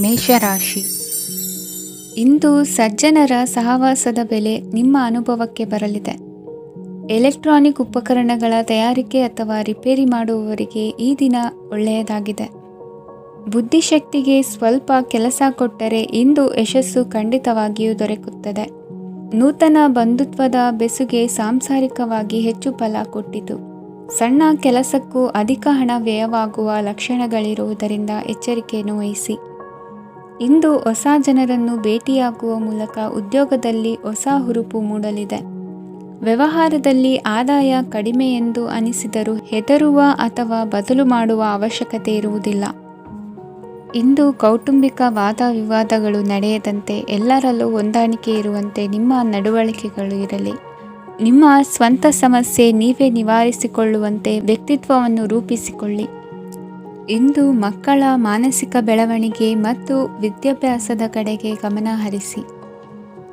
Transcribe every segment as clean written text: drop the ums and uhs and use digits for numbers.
ಮೇಷರಾಶಿ. ಇಂದು ಸಜ್ಜನರ ಸಹವಾಸದ ಬೆಲೆ ನಿಮ್ಮ ಅನುಭವಕ್ಕೆ ಬರಲಿದೆ. ಎಲೆಕ್ಟ್ರಾನಿಕ್ ಉಪಕರಣಗಳ ತಯಾರಿಕೆ ಅಥವಾ ರಿಪೇರಿ ಮಾಡುವವರಿಗೆ ಈ ದಿನ ಒಳ್ಳೆಯದಾಗಿದೆ. ಬುದ್ಧಿಶಕ್ತಿಗೆ ಸ್ವಲ್ಪ ಕೆಲಸ ಕೊಟ್ಟರೆ ಇಂದು ಯಶಸ್ಸು ಖಂಡಿತವಾಗಿಯೂ ದೊರಕುತ್ತದೆ. ನೂತನ ಬಂಧುತ್ವದ ಬೆಸುಗೆ ಸಾಂಸಾರಿಕವಾಗಿ ಹೆಚ್ಚು ಫಲ ಕೊಟ್ಟಿತು. ಸಣ್ಣ ಕೆಲಸಕ್ಕೂ ಅಧಿಕ ಹಣ ವ್ಯಯವಾಗುವ ಲಕ್ಷಣಗಳಿರುವುದರಿಂದ ಎಚ್ಚರಿಕೆಯನ್ನು ವಹಿಸಿ. ಇಂದು ಹೊಸ ಜನರನ್ನು ಭೇಟಿಯಾಗುವ ಮೂಲಕ ಉದ್ಯೋಗದಲ್ಲಿ ಹೊಸ ಹುರುಪು ಮೂಡಲಿದೆ. ವ್ಯವಹಾರದಲ್ಲಿ ಆದಾಯ ಕಡಿಮೆ ಎಂದು ಅನಿಸಿದರೂ ಹೆದರುವ ಅಥವಾ ಬದಲು ಮಾಡುವ ಅವಶ್ಯಕತೆ ಇರುವುದಿಲ್ಲ. ಇಂದು ಕೌಟುಂಬಿಕ ವಾದ ವಿವಾದಗಳು ನಡೆಯದಂತೆ ಎಲ್ಲರಲ್ಲೂ ಹೊಂದಾಣಿಕೆ ಇರುವಂತೆ ನಿಮ್ಮ ನಡವಳಿಕೆಗಳು ಇರಲಿ. ನಿಮ್ಮ ಸ್ವಂತ ಸಮಸ್ಯೆ ನೀವೇ ನಿವಾರಿಸಿಕೊಳ್ಳುವಂತೆ ವ್ಯಕ್ತಿತ್ವವನ್ನು ರೂಪಿಸಿಕೊಳ್ಳಿ. ಇಂದು ಮಕ್ಕಳ ಮಾನಸಿಕ ಬೆಳವಣಿಗೆ ಮತ್ತು ವಿದ್ಯಾಭ್ಯಾಸದ ಕಡೆಗೆ ಗಮನ ಹರಿಸಿ.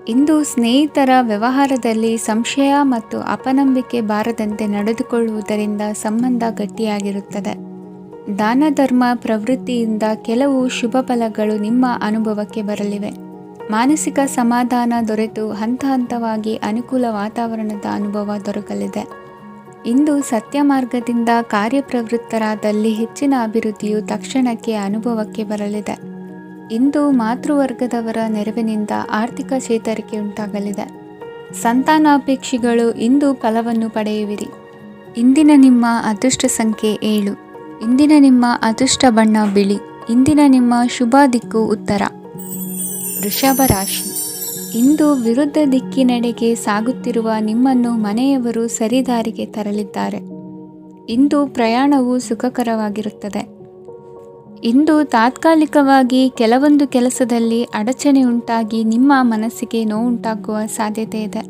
ಇಂದು ಸ್ನೇಹಿತರ ವ್ಯವಹಾರದಲ್ಲಿ ಸಂಶಯ ಮತ್ತು ಅಪನಂಬಿಕೆ ಬಾರದಂತೆ ನಡೆದುಕೊಳ್ಳುವುದರಿಂದ ಸಂಬಂಧ ಗಟ್ಟಿಯಾಗಿರುತ್ತದೆ. ದಾನ ಧರ್ಮ ಪ್ರವೃತ್ತಿಯಿಂದ ಕೆಲವು ಶುಭ ಫಲಗಳು ನಿಮ್ಮ ಅನುಭವಕ್ಕೆ ಬರಲಿವೆ. ಮಾನಸಿಕ ಸಮಾಧಾನ ದೊರೆತು ಹಂತ ಹಂತವಾಗಿ ಅನುಕೂಲ ವಾತಾವರಣದ ಅನುಭವ ದೊರಕಲಿದೆ. ಇಂದು ಸತ್ಯ ಮಾರ್ಗದಿಂದ ಕಾರ್ಯಪ್ರವೃತ್ತರಾದಲ್ಲಿ ಹೆಚ್ಚಿನ ಅಭಿವೃದ್ಧಿಯು ತಕ್ಷಣಕ್ಕೆ ಅನುಭವಕ್ಕೆ ಬರಲಿದೆ. ಇಂದು ಮಾತೃವರ್ಗದವರ ನೆರವಿನಿಂದ ಆರ್ಥಿಕ ಚೇತರಿಕೆ ಉಂಟಾಗಲಿದೆ. ಸಂತಾನಾಪೇಕ್ಷಿಗಳು ಇಂದು ಫಲವನ್ನು ಪಡೆಯುವಿರಿ. ಇಂದಿನ ನಿಮ್ಮ ಅದೃಷ್ಟ ಸಂಖ್ಯೆ 7. ಇಂದಿನ ನಿಮ್ಮ ಅದೃಷ್ಟ ಬಣ್ಣ ಬಿಳಿ. ಇಂದಿನ ನಿಮ್ಮ ಶುಭ ದಿಕ್ಕು ಉತ್ತರ. ವೃಷಭ ರಾಶಿ. ಇಂದು ವಿರುದ್ಧ ದಿಕ್ಕಿನೆಡೆಗೆ ಸಾಗುತ್ತಿರುವ ನಿಮ್ಮನ್ನು ಮನೆಯವರು ಸರಿದಾರಿಗೆ ತರಲಿದ್ದಾರೆ. ಇಂದು ಪ್ರಯಾಣವು ಸುಖಕರವಾಗಿರುತ್ತದೆ. ಇಂದು ತಾತ್ಕಾಲಿಕವಾಗಿ ಕೆಲವೊಂದು ಕೆಲಸದಲ್ಲಿ ಅಡಚಣೆ ಉಂಟಾಗಿ ನಿಮ್ಮ ಮನಸ್ಸಿಗೆ ನೋವುಂಟಾಗುವ ಸಾಧ್ಯತೆ ಇದೆ.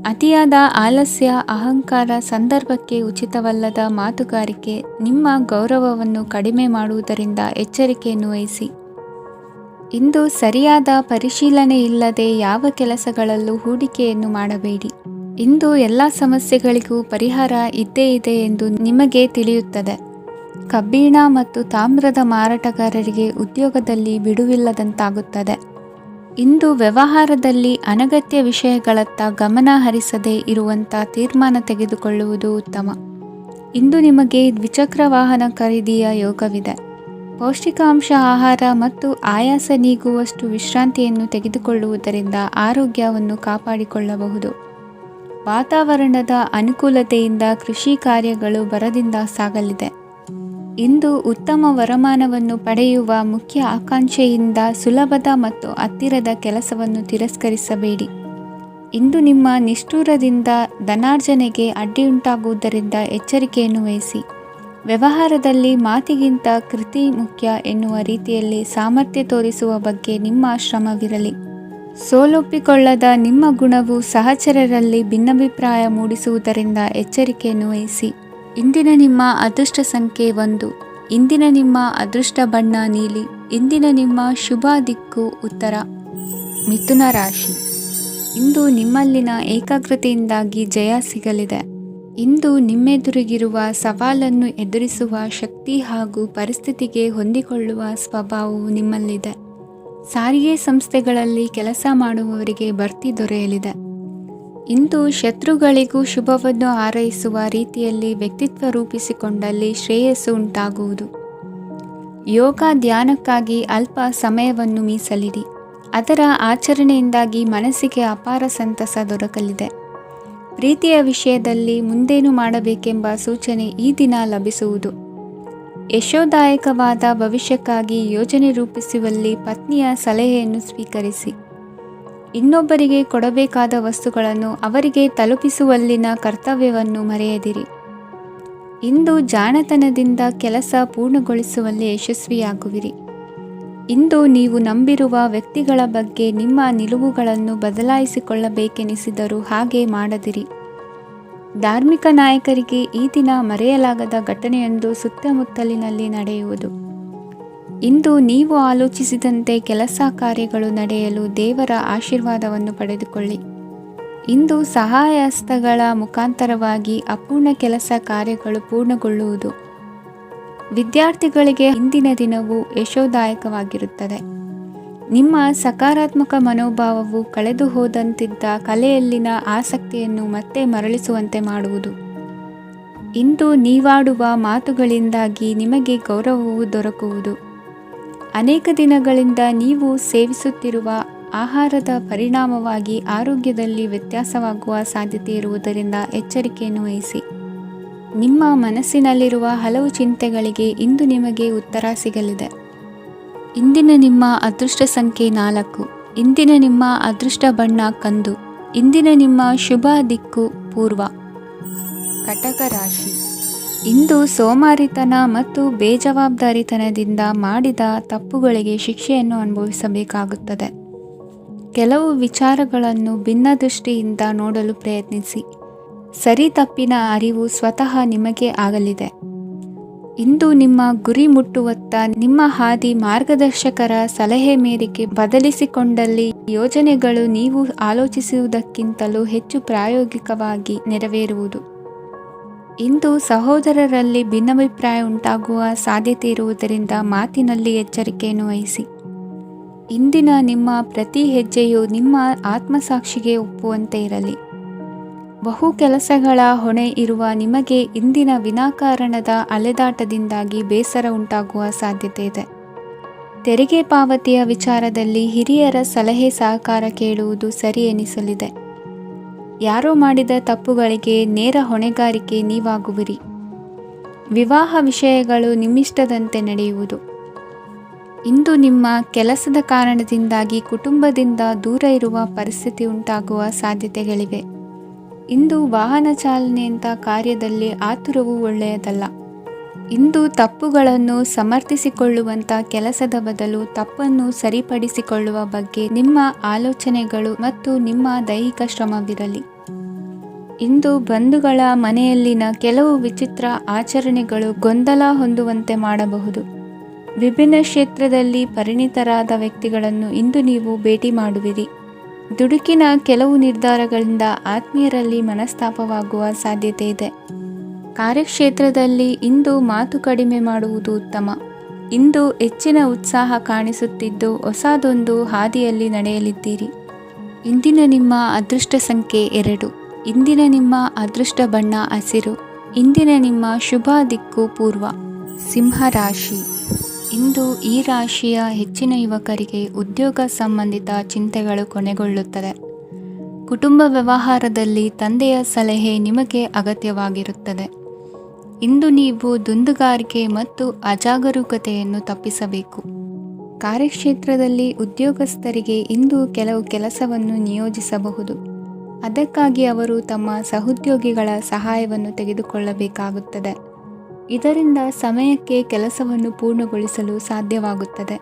ಅತಿಯಾದ ಆಲಸ್ಯ, ಅಹಂಕಾರ, ಸಂದರ್ಭಕ್ಕೆ ಉಚಿತವಲ್ಲದ ಮಾತುಗಾರಿಕೆ ನಿಮ್ಮ ಗೌರವವನ್ನು ಕಡಿಮೆ ಮಾಡುವುದರಿಂದ ಎಚ್ಚರಿಕೆಯನ್ನು ವಹಿಸಿ. ಇಂದು ಸರಿಯಾದ ಪರಿಶೀಲನೆ ಇಲ್ಲದೆ ಯಾವ ಕೆಲಸಗಳಲ್ಲೂ ಹೂಡಿಕೆಯನ್ನು ಮಾಡಬೇಡಿ. ಇಂದು ಎಲ್ಲ ಸಮಸ್ಯೆಗಳಿಗೂ ಪರಿಹಾರ ಇದ್ದೇ ಇದೆ ಎಂದು ನಿಮಗೆ ತಿಳಿಯುತ್ತದೆ. ಕಬ್ಬಿಣ ಮತ್ತು ತಾಮ್ರದ ಮಾರಾಟಗಾರರಿಗೆ ಉದ್ಯೋಗದಲ್ಲಿ ಬಿಡುವಿಲ್ಲದಂತಾಗುತ್ತದೆ. ಇಂದು ವ್ಯವಹಾರದಲ್ಲಿ ಅನಗತ್ಯ ವಿಷಯಗಳತ್ತ ಗಮನ ಹರಿಸದೇ ಇರುವಂಥ ತೀರ್ಮಾನ ತೆಗೆದುಕೊಳ್ಳುವುದು ಉತ್ತಮ. ಇಂದು ನಿಮಗೆ ದ್ವಿಚಕ್ರ ವಾಹನ ಖರೀದಿಯ ಯೋಗವಿದೆ. ಪೌಷ್ಟಿಕಾಂಶ ಆಹಾರ ಮತ್ತು ಆಯಾಸ ನೀಗುವಷ್ಟು ವಿಶ್ರಾಂತಿಯನ್ನು ತೆಗೆದುಕೊಳ್ಳುವುದರಿಂದ ಆರೋಗ್ಯವನ್ನು ಕಾಪಾಡಿಕೊಳ್ಳಬಹುದು. ವಾತಾವರಣದ ಅನುಕೂಲತೆಯಿಂದ ಕೃಷಿ ಕಾರ್ಯಗಳು ಭರದಿಂದ ಸಾಗಲಿದೆ. ಇಂದು ಉತ್ತಮ ವರಮಾನವನ್ನು ಪಡೆಯುವ ಮುಖ್ಯ ಆಕಾಂಕ್ಷೆಯಿಂದ ಸುಲಭದ ಮತ್ತು ಹತ್ತಿರದ ಕೆಲಸವನ್ನು ತಿರಸ್ಕರಿಸಬೇಡಿ. ಇಂದು ನಿಮ್ಮ ನಿಷ್ಠುರದಿಂದ ಧನಾರ್ಜನೆಗೆ ಅಡ್ಡಿಯುಂಟಾಗುವುದರಿಂದ ಎಚ್ಚರಿಕೆಯನ್ನು ವಹಿಸಿ. ವ್ಯವಹಾರದಲ್ಲಿ ಮಾತಿಗಿಂತ ಕೃತಿ ಮುಖ್ಯ ಎನ್ನುವ ರೀತಿಯಲ್ಲಿ ಸಾಮರ್ಥ್ಯ ತೋರಿಸುವ ಬಗ್ಗೆ ನಿಮ್ಮ ಶ್ರಮವಿರಲಿ. ಸೋಲೊಪ್ಪಿಕೊಳ್ಳದ ನಿಮ್ಮ ಗುಣವು ಸಹಚರರಲ್ಲಿ ಭಿನ್ನಾಭಿಪ್ರಾಯ ಮೂಡಿಸುವುದರಿಂದ ಎಚ್ಚರಿಕೆಯನ್ನು ವಹಿಸಿ. ಇಂದಿನ ನಿಮ್ಮ ಅದೃಷ್ಟ ಸಂಖ್ಯೆ 1. ಇಂದಿನ ನಿಮ್ಮ ಅದೃಷ್ಟ ಬಣ್ಣ ನೀಲಿ. ಇಂದಿನ ನಿಮ್ಮ ಶುಭ ದಿಕ್ಕು ಉತ್ತರ. ಮಿಥುನ ರಾಶಿ. ಇಂದು ನಿಮ್ಮಲ್ಲಿನ ಏಕಾಗ್ರತೆಯಿಂದಾಗಿ ಜಯ ಸಿಗಲಿದೆ. ಇಂದು ನಿಮ್ಮೆದುರಿಗಿರುವ ಸವಾಲನ್ನು ಎದುರಿಸುವ ಶಕ್ತಿ ಹಾಗೂ ಪರಿಸ್ಥಿತಿಗೆ ಹೊಂದಿಕೊಳ್ಳುವ ಸ್ವಭಾವವು ನಿಮ್ಮಲ್ಲಿದೆ. ಸಾರಿಗೆ ಸಂಸ್ಥೆಗಳಲ್ಲಿ ಕೆಲಸ ಮಾಡುವವರಿಗೆ ಬಡ್ತಿ ದೊರೆಯಲಿದೆ. ಇಂದು ಶತ್ರುಗಳಿಗೂ ಶುಭವನ್ನು ಹಾರೈಸುವ ರೀತಿಯಲ್ಲಿ ವ್ಯಕ್ತಿತ್ವ ರೂಪಿಸಿಕೊಂಡಲ್ಲಿ ಶ್ರೇಯಸ್ಸು ಉಂಟಾಗುವುದು. ಯೋಗ ಧ್ಯಾನಕ್ಕಾಗಿ ಅಲ್ಪ ಸಮಯವನ್ನು ಮೀಸಲಿಡಿ. ಅದರ ಆಚರಣೆಯಿಂದಾಗಿ ಮನಸ್ಸಿಗೆ ಅಪಾರ ಸಂತಸ ದೊರಕಲಿದೆ. ಪ್ರೀತಿಯ ವಿಷಯದಲ್ಲಿ ಮುಂದೇನು ಮಾಡಬೇಕೆಂಬ ಸೂಚನೆ ಈ ದಿನ ಲಭಿಸುವುದು. ಯಶೋದಾಯಕವಾದ ಭವಿಷ್ಯಕ್ಕಾಗಿ ಯೋಜನೆ ರೂಪಿಸುವಲ್ಲಿ ಪತ್ನಿಯ ಸಲಹೆಯನ್ನು ಸ್ವೀಕರಿಸಿ. ಇನ್ನೊಬ್ಬರಿಗೆ ಕೊಡಬೇಕಾದ ವಸ್ತುಗಳನ್ನು ಅವರಿಗೆ ತಲುಪಿಸುವಲ್ಲಿನ ಕರ್ತವ್ಯವನ್ನು ಮರೆಯದಿರಿ. ಇಂದು ಜಾಣತನದಿಂದ ಕೆಲಸ ಪೂರ್ಣಗೊಳಿಸುವಲ್ಲಿ ಯಶಸ್ವಿಯಾಗುವಿರಿ. ಇಂದು ನೀವು ನಂಬಿರುವ ವ್ಯಕ್ತಿಗಳ ಬಗ್ಗೆ ನಿಮ್ಮ ನಿಲುವುಗಳನ್ನು ಬದಲಾಯಿಸಿಕೊಳ್ಳಬೇಕೆನಿಸಿದರೂ ಹಾಗೆ ಮಾಡದಿರಿ. ಧಾರ್ಮಿಕ ನಾಯಕರಿಗೆ ಈ ದಿನ ಮರೆಯಲಾಗದ ಘಟನೆಯೊಂದು ಸುತ್ತಮುತ್ತಲಿನಲ್ಲಿ ನಡೆಯುವುದು. ಇಂದು ನೀವು ಆಲೋಚಿಸಿದಂತೆ ಕೆಲಸ ಕಾರ್ಯಗಳು ನಡೆಯಲು ದೇವರ ಆಶೀರ್ವಾದವನ್ನು ಪಡೆದುಕೊಳ್ಳಿ. ಇಂದು ಸಹಾಯ ಹಸ್ತಗಳ ಮುಖಾಂತರವಾಗಿ ಅಪೂರ್ಣ ಕೆಲಸ ಕಾರ್ಯಗಳು ಪೂರ್ಣಗೊಳ್ಳುವುದು. ವಿದ್ಯಾರ್ಥಿಗಳಿಗೆ ಇಂದಿನ ದಿನವು ಯಶೋದಾಯಕವಾಗಿರುತ್ತದೆ. ನಿಮ್ಮ ಸಕಾರಾತ್ಮಕ ಮನೋಭಾವವು ಕಳೆದು ಹೋದಂತಿದ್ದ ಕಲೆಯಲ್ಲಿನ ಆಸಕ್ತಿಯನ್ನು ಮತ್ತೆ ಮರಳಿಸುವಂತೆ ಮಾಡುವುದು. ಇಂದು ನೀವಾಡುವ ಮಾತುಗಳಿಂದಾಗಿ ನಿಮಗೆ ಗೌರವವು ದೊರಕುವುದು. ಅನೇಕ ದಿನಗಳಿಂದ ನೀವು ಸೇವಿಸುತ್ತಿರುವ ಆಹಾರದ ಪರಿಣಾಮವಾಗಿ ಆರೋಗ್ಯದಲ್ಲಿ ವ್ಯತ್ಯಾಸವಾಗುವ ಸಾಧ್ಯತೆ ಇರುವುದರಿಂದ ಎಚ್ಚರಿಕೆಯನ್ನು ವಹಿಸಿ. ನಿಮ್ಮ ಮನಸ್ಸಿನಲ್ಲಿರುವ ಹಲವು ಚಿಂತೆಗಳಿಗೆ ಇಂದು ನಿಮಗೆ ಉತ್ತರ ಸಿಗಲಿದೆ. ಇಂದಿನ ನಿಮ್ಮ ಅದೃಷ್ಟ ಸಂಖ್ಯೆ 4. ಇಂದಿನ ನಿಮ್ಮ ಅದೃಷ್ಟ ಬಣ್ಣ ಕಂದು. ಇಂದಿನ ನಿಮ್ಮ ಶುಭ ದಿಕ್ಕು ಪೂರ್ವ. ಕಟಕ ರಾಶಿ. ಇಂದು ಸೋಮಾರಿತನ ಮತ್ತು ಬೇಜವಾಬ್ದಾರಿತನದಿಂದ ಮಾಡಿದ ತಪ್ಪುಗಳಿಗೆ ಶಿಕ್ಷೆಯನ್ನು ಅನುಭವಿಸಬೇಕಾಗುತ್ತದೆ. ಕೆಲವು ವಿಚಾರಗಳನ್ನು ಭಿನ್ನ ದೃಷ್ಟಿಯಿಂದ ನೋಡಲು ಪ್ರಯತ್ನಿಸಿ. ಸರಿ ತಪ್ಪಿನ ಅರಿವು ಸ್ವತಃ ನಿಮಗೆ ಆಗಲಿದೆ. ಇಂದು ನಿಮ್ಮ ಗುರಿ ಮುಟ್ಟುವತ್ತ ನಿಮ್ಮ ಹಾದಿ ಮಾರ್ಗದರ್ಶಕರ ಸಲಹೆ ಮೇರೆಗೆ ಬದಲಿಸಿಕೊಂಡಲ್ಲಿ ಯೋಜನೆಗಳು ನೀವು ಆಲೋಚಿಸುವುದಕ್ಕಿಂತಲೂ ಹೆಚ್ಚು ಪ್ರಾಯೋಗಿಕವಾಗಿ ನೆರವೇರುವುದು. ಇಂದು ಸಹೋದರರಲ್ಲಿ ಭಿನ್ನಾಭಿಪ್ರಾಯ ಉಂಟಾಗುವ ಸಾಧ್ಯತೆ ಇರುವುದರಿಂದ ಮಾತಿನಲ್ಲಿ ಎಚ್ಚರಿಕೆಯನ್ನು ವಹಿಸಿ. ಇಂದಿನ ನಿಮ್ಮ ಪ್ರತಿ ಹೆಜ್ಜೆಯು ನಿಮ್ಮ ಆತ್ಮಸಾಕ್ಷಿಗೆ ಒಪ್ಪುವಂತೆ ಇರಲಿ. ಬಹು ಕೆಲಸಗಳ ಹೊಣೆ ಇರುವ ನಿಮಗೆ ಇಂದಿನ ವಿನಾಕಾರಣದ ಅಲೆದಾಟದಿಂದಾಗಿ ಬೇಸರ ಉಂಟಾಗುವ ಸಾಧ್ಯತೆ ಇದೆ. ತೆರಿಗೆ ಪಾವತಿಯ ವಿಚಾರದಲ್ಲಿ ಹಿರಿಯರ ಸಲಹೆ ಸಹಕಾರ ಕೇಳುವುದು ಸರಿ ಎನಿಸಲಿದೆ. ಯಾರೋ ಮಾಡಿದ ತಪ್ಪುಗಳಿಗೆ ನೇರ ಹೊಣೆಗಾರಿಕೆ ನೀವಾಗುವಿರಿ. ವಿವಾಹ ವಿಷಯಗಳು ನಿಮ್ಮಿಷ್ಟದಂತೆ ನಡೆಯುವುದು. ಇಂದು ನಿಮ್ಮ ಕೆಲಸದ ಕಾರಣದಿಂದಾಗಿ ಕುಟುಂಬದಿಂದ ದೂರ ಇರುವ ಪರಿಸ್ಥಿತಿ ಉಂಟಾಗುವ ಸಾಧ್ಯತೆಗಳಿವೆ. ಇಂದು ವಾಹನ ಚಾಲನೆಯಂಥ ಕಾರ್ಯದಲ್ಲಿ ಆತುರವು ಒಳ್ಳೆಯದಲ್ಲ. ಇಂದು ತಪ್ಪುಗಳನ್ನು ಸಮರ್ಥಿಸಿಕೊಳ್ಳುವಂಥ ಕೆಲಸದ ಬದಲು ತಪ್ಪನ್ನು ಸರಿಪಡಿಸಿಕೊಳ್ಳುವ ಬಗ್ಗೆ ನಿಮ್ಮ ಆಲೋಚನೆಗಳು ಮತ್ತು ನಿಮ್ಮ ದೈಹಿಕ ಶ್ರಮವಿರಲಿ. ಇಂದು ಬಂಧುಗಳ ಮನೆಯಲ್ಲಿನ ಕೆಲವು ವಿಚಿತ್ರ ಆಚರಣೆಗಳು ಗೊಂದಲ ಹೊಂದುವಂತೆ ಮಾಡಬಹುದು. ವಿಭಿನ್ನ ಕ್ಷೇತ್ರದಲ್ಲಿ ಪರಿಣಿತರಾದ ವ್ಯಕ್ತಿಗಳನ್ನು ಇಂದು ನೀವು ಭೇಟಿ ಮಾಡುವಿರಿ. ದುಡುಕಿನ ಕೆಲವು ನಿರ್ಧಾರಗಳಿಂದ ಆತ್ಮೀಯರಲ್ಲಿ ಮನಸ್ತಾಪವಾಗುವ ಸಾಧ್ಯತೆ ಇದೆ. ಕಾರ್ಯಕ್ಷೇತ್ರದಲ್ಲಿ ಇಂದು ಮಾತು ಕಡಿಮೆ ಮಾಡುವುದು ಉತ್ತಮ. ಇಂದು ಹೆಚ್ಚಿನ ಉತ್ಸಾಹ ಕಾಣಿಸುತ್ತಿದ್ದು ಹೊಸದೊಂದು ಹಾದಿಯಲ್ಲಿ ನಡೆಯಲಿದ್ದೀರಿ. ಇಂದಿನ ನಿಮ್ಮ ಅದೃಷ್ಟ ಸಂಖ್ಯೆ 2. ಇಂದಿನ ನಿಮ್ಮ ಅದೃಷ್ಟ ಬಣ್ಣ ಹಸಿರು. ಇಂದಿನ ನಿಮ್ಮ ಶುಭ ದಿಕ್ಕು ಪೂರ್ವ. ಸಿಂಹ ರಾಶಿ. ಇಂದು ಈ ರಾಶಿಯ ಹೆಚ್ಚಿನ ಯುವಕರಿಗೆ ಉದ್ಯೋಗ ಸಂಬಂಧಿತ ಚಿಂತೆಗಳು ಕೊನೆಗೊಳ್ಳುತ್ತದೆ. ಕುಟುಂಬ ವ್ಯವಹಾರದಲ್ಲಿ ತಂದೆಯ ಸಲಹೆ ನಿಮಗೆ ಅಗತ್ಯವಾಗಿರುತ್ತದೆ. ಇಂದು ನೀವು ದುಂದುಗಾರಿಕೆ ಮತ್ತು ಅಜಾಗರೂಕತೆಯನ್ನು ತಪ್ಪಿಸಬೇಕು. ಕಾರ್ಯಕ್ಷೇತ್ರದಲ್ಲಿ ಉದ್ಯೋಗಸ್ಥರಿಗೆ ಇಂದು ಕೆಲವು ಕೆಲಸವನ್ನು ನಿಯೋಜಿಸಬಹುದು. ಅದಕ್ಕಾಗಿ ಅವರು ತಮ್ಮ ಸಹೋದ್ಯೋಗಿಗಳ ಸಹಾಯವನ್ನು ತೆಗೆದುಕೊಳ್ಳಬೇಕಾಗುತ್ತದೆ. ಇದರಿಂದ ಸಮಯಕ್ಕೆ ಕೆಲಸವನ್ನು ಪೂರ್ಣಗೊಳಿಸಲು ಸಾಧ್ಯವಾಗುತ್ತದೆ.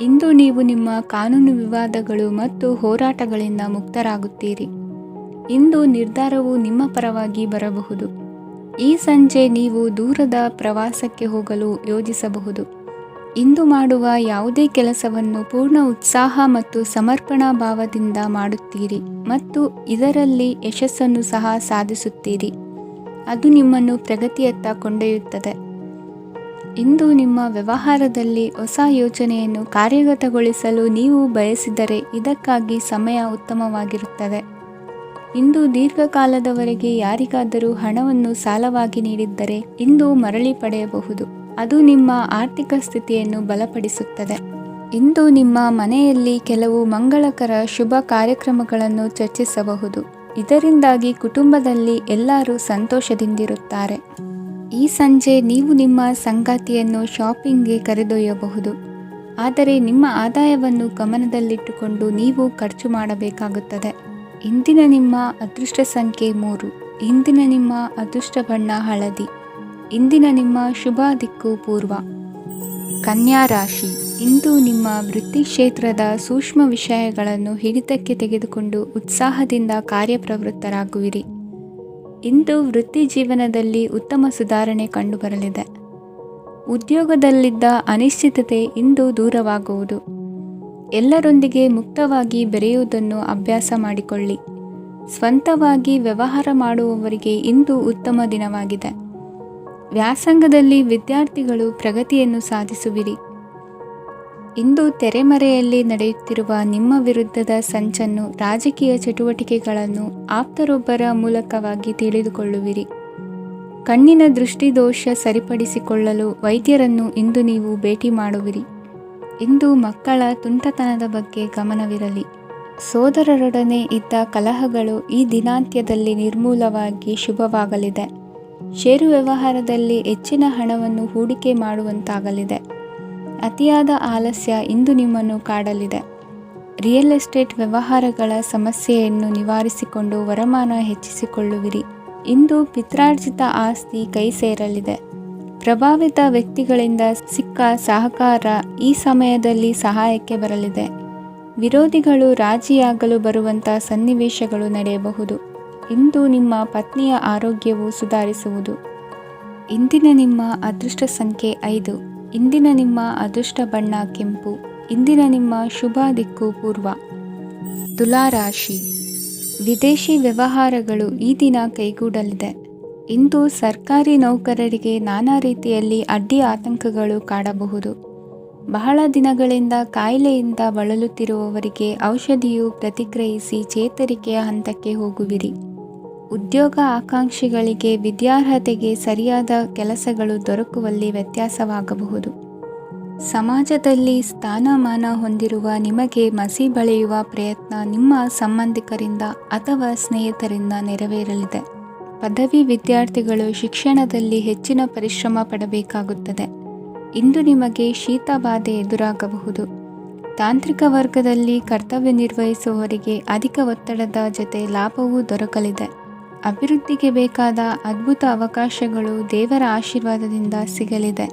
ಇಂದು ನೀವು ನಿಮ್ಮ ಕಾನೂನು ವಿವಾದಗಳು ಮತ್ತು ಹೋರಾಟಗಳಿಂದ ಮುಕ್ತರಾಗುತ್ತೀರಿ. ಇಂದು ನಿರ್ಧಾರವು ನಿಮ್ಮ ಪರವಾಗಿ ಬರಬಹುದು. ಈ ಸಂಜೆ ನೀವು ದೂರದ ಪ್ರವಾಸಕ್ಕೆ ಹೋಗಲು ಯೋಜಿಸಬಹುದು. ಇಂದು ಮಾಡುವ ಯಾವುದೇ ಕೆಲಸವನ್ನು ಪೂರ್ಣ ಉತ್ಸಾಹ ಮತ್ತು ಸಮರ್ಪಣಾ ಭಾವದಿಂದ ಮಾಡುತ್ತೀರಿ ಮತ್ತು ಇದರಲ್ಲಿ ಯಶಸ್ಸನ್ನು ಸಹ ಸಾಧಿಸುತ್ತೀರಿ. ಅದು ನಿಮ್ಮನ್ನು ಪ್ರಗತಿಯತ್ತ ಕೊಂಡೊಯ್ಯುತ್ತದೆ. ಇಂದು ನಿಮ್ಮ ವ್ಯವಹಾರದಲ್ಲಿ ಹೊಸ ಯೋಜನೆಯನ್ನು ಕಾರ್ಯಗತಗೊಳಿಸಲು ನೀವು ಬಯಸಿದರೆ ಇದಕ್ಕಾಗಿ ಸಮಯ ಉತ್ತಮವಾಗಿರುತ್ತದೆ. ಇಂದು ದೀರ್ಘಕಾಲದವರೆಗೆ ಯಾರಿಗಾದರೂ ಹಣವನ್ನು ಸಾಲವಾಗಿ ನೀಡಿದ್ದರೆ ಇಂದು ಮರಳಿ ಪಡೆಯಬಹುದು. ಅದು ನಿಮ್ಮ ಆರ್ಥಿಕ ಸ್ಥಿತಿಯನ್ನು ಬಲಪಡಿಸುತ್ತದೆ. ಇಂದು ನಿಮ್ಮ ಮನೆಯಲ್ಲಿ ಕೆಲವು ಮಂಗಳಕರ ಶುಭ ಕಾರ್ಯಕ್ರಮಗಳನ್ನು ಚರ್ಚಿಸಬಹುದು. ಇದರಿಂದಾಗಿ ಕುಟುಂಬದಲ್ಲಿ ಎಲ್ಲರೂ ಸಂತೋಷದಿಂದಿರುತ್ತಾರೆ. ಈ ಸಂಜೆ ನೀವು ನಿಮ್ಮ ಸಂಗಾತಿಯನ್ನು ಶಾಪಿಂಗ್ಗೆ ಕರೆದೊಯ್ಯಬಹುದು. ಆದರೆ ನಿಮ್ಮ ಆದಾಯವನ್ನು ಗಮನದಲ್ಲಿಟ್ಟುಕೊಂಡು ನೀವು ಖರ್ಚು ಮಾಡಬೇಕಾಗುತ್ತದೆ. ಇಂದಿನ ನಿಮ್ಮ ಅದೃಷ್ಟ ಸಂಖ್ಯೆ 3. ಇಂದಿನ ನಿಮ್ಮ ಅದೃಷ್ಟ ಬಣ್ಣ ಹಳದಿ. ಇಂದಿನ ನಿಮ್ಮ ಶುಭ ದಿಕ್ಕು ಪೂರ್ವ. ಕನ್ಯಾ ರಾಶಿ. ಇಂದು ನಿಮ್ಮ ವೃತ್ತಿ ಕ್ಷೇತ್ರದ ಸೂಕ್ಷ್ಮ ವಿಷಯಗಳನ್ನು ಹಿಡಿತಕ್ಕೆ ತೆಗೆದುಕೊಂಡು ಉತ್ಸಾಹದಿಂದ ಕಾರ್ಯಪ್ರವೃತ್ತರಾಗುವಿರಿ. ಇಂದು ವೃತ್ತಿ ಜೀವನದಲ್ಲಿ ಉತ್ತಮ ಸುಧಾರಣೆ ಕಂಡುಬರಲಿದೆ. ಉದ್ಯೋಗದಲ್ಲಿದ್ದ ಅನಿಶ್ಚಿತತೆ ಇಂದು ದೂರವಾಗುವುದು. ಎಲ್ಲರೊಂದಿಗೆ ಮುಕ್ತವಾಗಿ ಬೆರೆಯುವುದನ್ನು ಅಭ್ಯಾಸ ಮಾಡಿಕೊಳ್ಳಿ. ಸ್ವಂತವಾಗಿ ವ್ಯವಹಾರ ಮಾಡುವವರಿಗೆ ಇಂದು ಉತ್ತಮ ದಿನವಾಗಿದೆ. ವ್ಯಾಸಂಗದಲ್ಲಿ ವಿದ್ಯಾರ್ಥಿಗಳು ಪ್ರಗತಿಯನ್ನು ಸಾಧಿಸುವಿರಿ. ಇಂದು ತೆರೆಮರೆಯಲ್ಲಿ ನಡೆಯುತ್ತಿರುವ ನಿಮ್ಮ ವಿರುದ್ಧದ ಸಂಚನ್ನು, ರಾಜಕೀಯ ಚಟುವಟಿಕೆಗಳನ್ನು ಆಪ್ತರೊಬ್ಬರ ಮೂಲಕವಾಗಿ ತಿಳಿದುಕೊಳ್ಳುವಿರಿ. ಕಣ್ಣಿನ ದೃಷ್ಟಿದೋಷ ಸರಿಪಡಿಸಿಕೊಳ್ಳಲು ವೈದ್ಯರನ್ನು ಇಂದು ನೀವು ಭೇಟಿ ಮಾಡುವಿರಿ. ಇಂದು ಮಕ್ಕಳ ತುಂಟತನದ ಬಗ್ಗೆ ಗಮನವಿರಲಿ. ಸೋದರರೊಡನೆ ಇದ್ದ ಕಲಹಗಳು ಈ ದಿನಾಂತ್ಯದಲ್ಲಿ ನಿರ್ಮೂಲವಾಗಿ ಶುಭವಾಗಲಿದೆ. ಷೇರು ವ್ಯವಹಾರದಲ್ಲಿ ಹೆಚ್ಚಿನ ಹಣವನ್ನು ಹೂಡಿಕೆ ಮಾಡುವಂತಾಗಲಿದೆ. ಅತಿಯಾದ ಆಲಸ್ಯ ಇಂದು ನಿಮ್ಮನ್ನು ಕಾಡಲಿದೆ. ರಿಯಲ್ ಎಸ್ಟೇಟ್ ವ್ಯವಹಾರಗಳ ಸಮಸ್ಯೆಯನ್ನು ನಿವಾರಿಸಿಕೊಂಡು ವರಮಾನ ಹೆಚ್ಚಿಸಿಕೊಳ್ಳುವಿರಿ. ಇಂದು ಪಿತ್ರಾರ್ಜಿತ ಆಸ್ತಿ ಕೈ ಸೇರಲಿದೆ. ಪ್ರಭಾವಿತ ವ್ಯಕ್ತಿಗಳಿಂದ ಸಿಕ್ಕ ಸಹಕಾರ ಈ ಸಮಯದಲ್ಲಿ ಸಹಾಯಕ್ಕೆ ಬರಲಿದೆ. ವಿರೋಧಿಗಳು ರಾಜಿಯಾಗಲು ಬರುವಂಥ ಸನ್ನಿವೇಶಗಳು ನಡೆಯಬಹುದು. ಇಂದು ನಿಮ್ಮ ಪತ್ನಿಯ ಆರೋಗ್ಯವು ಸುಧಾರಿಸುವುದು. ಇಂದಿನ ನಿಮ್ಮ ಅದೃಷ್ಟ ಸಂಖ್ಯೆ 5. ಇಂದಿನ ನಿಮ್ಮ ಅದೃಷ್ಟ ಬಣ್ಣ ಕೆಂಪು. ಇಂದಿನ ನಿಮ್ಮ ಶುಭ ದಿಕ್ಕು ಪೂರ್ವ. ತುಲಾ ರಾಶಿ. ವಿದೇಶಿ ವ್ಯವಹಾರಗಳು ಈ ದಿನ ಕೈಗೂಡಲಿದೆ. ಇಂದು ಸರ್ಕಾರಿ ನೌಕರರಿಗೆ ನಾನಾ ರೀತಿಯಲ್ಲಿ ಅಡ್ಡಿ ಆತಂಕಗಳು ಕಾಡಬಹುದು. ಬಹಳ ದಿನಗಳಿಂದ ಕಾಯಿಲೆಯಿಂದ ಬಳಲುತ್ತಿರುವವರಿಗೆ ಔಷಧಿಯು ಪ್ರತಿಕ್ರಿಯಿಸಿ ಚೇತರಿಕೆಯ ಹಂತಕ್ಕೆ ಹೋಗುವಿರಿ. ಉದ್ಯೋಗ ಆಕಾಂಕ್ಷಿಗಳಿಗೆ ವಿದ್ಯಾರ್ಹತೆಗೆ ಸರಿಯಾದ ಕೆಲಸಗಳು ದೊರಕುವಲ್ಲಿ ವ್ಯತ್ಯಾಸವಾಗಬಹುದು. ಸಮಾಜದಲ್ಲಿ ಸ್ಥಾನಮಾನ ಹೊಂದಿರುವ ನಿಮಗೆ ಮಸಿ ಬಳಿಯುವ ಪ್ರಯತ್ನ ನಿಮ್ಮ ಸಂಬಂಧಿಕರಿಂದ ಅಥವಾ ಸ್ನೇಹಿತರಿಂದ ನೆರವೇರಲಿದೆ. ಪದವಿ ವಿದ್ಯಾರ್ಥಿಗಳು ಶಿಕ್ಷಣದಲ್ಲಿ ಹೆಚ್ಚಿನ ಪರಿಶ್ರಮ ಪಡಬೇಕಾಗುತ್ತದೆ. ಇಂದು ನಿಮಗೆ ಶೀತ ಬಾಧೆ ಎದುರಾಗಬಹುದು. ತಾಂತ್ರಿಕ ವರ್ಗದಲ್ಲಿ ಕರ್ತವ್ಯ ನಿರ್ವಹಿಸುವವರಿಗೆ ಅಧಿಕ ಒತ್ತಡದ ಜೊತೆ ಲಾಭವೂ ದೊರಕಲಿದೆ. ಅಭಿವೃದ್ಧಿಗೆ ಬೇಕಾದ ಅದ್ಭುತ ಅವಕಾಶಗಳು ದೇವರ ಆಶೀರ್ವಾದದಿಂದ ಸಿಗಲಿದೆ.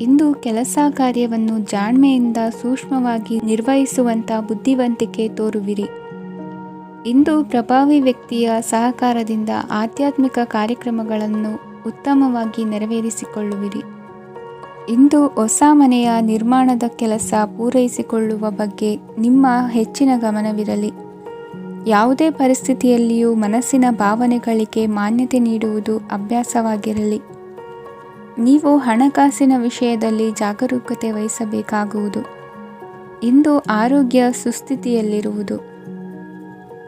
ಇಂದು ಕೆಲಸ ಕಾರ್ಯವನ್ನು ಜಾಣ್ಮೆಯಿಂದ ಸೂಕ್ಷ್ಮವಾಗಿ ನಿರ್ವಹಿಸುವಂಥ ಬುದ್ಧಿವಂತಿಕೆ ತೋರುವಿರಿ. ಇಂದು ಪ್ರಭಾವಿ ವ್ಯಕ್ತಿಯ ಸಹಕಾರದಿಂದ ಆಧ್ಯಾತ್ಮಿಕ ಕಾರ್ಯಕ್ರಮಗಳನ್ನು ಉತ್ತಮವಾಗಿ ನೆರವೇರಿಸಿಕೊಳ್ಳುವಿರಿ. ಇಂದು ಹೊಸ ಮನೆಯ ನಿರ್ಮಾಣದ ಕೆಲಸ ಪೂರೈಸಿಕೊಳ್ಳುವ ಬಗ್ಗೆ ನಿಮ್ಮ ಹೆಚ್ಚಿನ ಗಮನವಿರಲಿ. ಯಾವುದೇ ಪರಿಸ್ಥಿತಿಯಲ್ಲಿಯೂ ಮನಸ್ಸಿನ ಭಾವನೆಗಳಿಗೆ ಮಾನ್ಯತೆ ನೀಡುವುದು ಅಭ್ಯಾಸವಾಗಿರಲಿ. ನೀವು ಹಣಕಾಸಿನ ವಿಷಯದಲ್ಲಿ ಜಾಗರೂಕತೆ ವಹಿಸಬೇಕಾಗುವುದು. ಇಂದು ಆರೋಗ್ಯ ಸುಸ್ಥಿತಿಯಲ್ಲಿರುವುದು.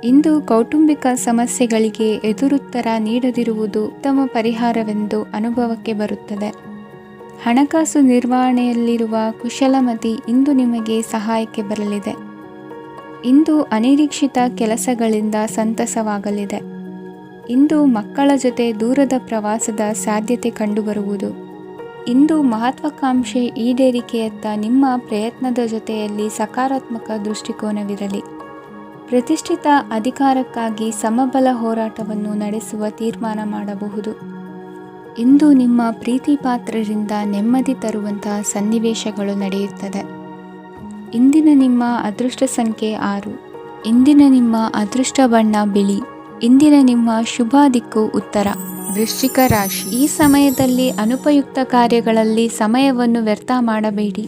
ಇಂದು ಕೌಟುಂಬಿಕ ಸಮಸ್ಯೆಗಳಿಗೆ ಎದುರುತ್ತರ ನೀಡದಿರುವುದು ಉತ್ತಮ ಪರಿಹಾರವೆಂದು ಅನುಭವಕ್ಕೆ ಬರುತ್ತದೆ. ಹಣಕಾಸು ನಿರ್ವಹಣೆಯಲ್ಲಿರುವ ಕುಶಲಮತಿ ಇಂದು ನಿಮಗೆ ಸಹಾಯಕ್ಕೆ ಬರಲಿದೆ. ಇಂದು ಅನಿರೀಕ್ಷಿತ ಕೆಲಸಗಳಿಂದ ಸಂತಸವಾಗಲಿದೆ. ಇಂದು ಮಕ್ಕಳ ಜೊತೆ ದೂರದ ಪ್ರವಾಸದ ಸಾಧ್ಯತೆ ಕಂಡುಬರುವುದು. ಇಂದು ಮಹತ್ವಾಕಾಂಕ್ಷೆ ಈಡೇರಿಕೆಯತ್ತ ನಿಮ್ಮ ಪ್ರಯತ್ನದ ಜೊತೆಯಲ್ಲಿ ಸಕಾರಾತ್ಮಕ ದೃಷ್ಟಿಕೋನವಿರಲಿ. ಪ್ರತಿಷ್ಠಿತ ಅಧಿಕಾರಕ್ಕಾಗಿ ಸಮಬಲ ಹೋರಾಟವನ್ನು ನಡೆಸುವ ತೀರ್ಮಾನ ಮಾಡಬಹುದು. ಇಂದು ನಿಮ್ಮ ಪ್ರೀತಿ ಪಾತ್ರರಿಂದ ನೆಮ್ಮದಿ ತರುವಂತಹ ಸನ್ನಿವೇಶಗಳು ನಡೆಯುತ್ತದೆ. ಇಂದಿನ ನಿಮ್ಮ ಅದೃಷ್ಟ ಸಂಖ್ಯೆ 6. ಇಂದಿನ ನಿಮ್ಮ ಅದೃಷ್ಟ ಬಣ್ಣ ಬಿಳಿ. ಇಂದಿನ ನಿಮ್ಮ ಶುಭ ದಿಕ್ಕು ಉತ್ತರ. ವೃಶ್ಚಿಕ ರಾಶಿ. ಈ ಸಮಯದಲ್ಲಿ ಅನುಪಯುಕ್ತ ಕಾರ್ಯಗಳಲ್ಲಿ ಸಮಯವನ್ನು ವ್ಯರ್ಥ ಮಾಡಬೇಡಿ.